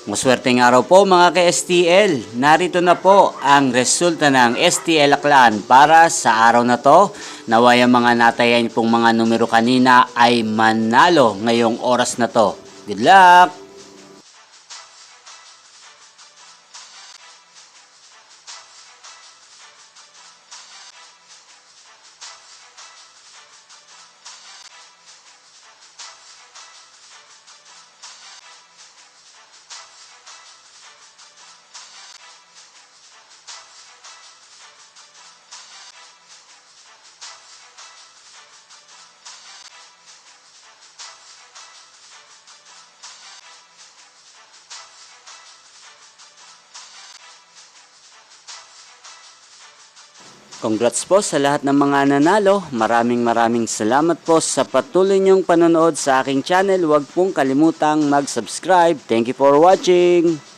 Maswerteng araw po mga ka-STL. Narito na po ang resulta ng STL Aklan para sa araw na to. Naway ang mga natayan pong mga numero kanina ay manalo ngayong oras na to. Good luck! Congrats po sa lahat ng mga nanalo. Maraming salamat po sa patuloy niyong panonood sa aking channel. Huwag pong kalimutang mag-subscribe. Thank you for watching.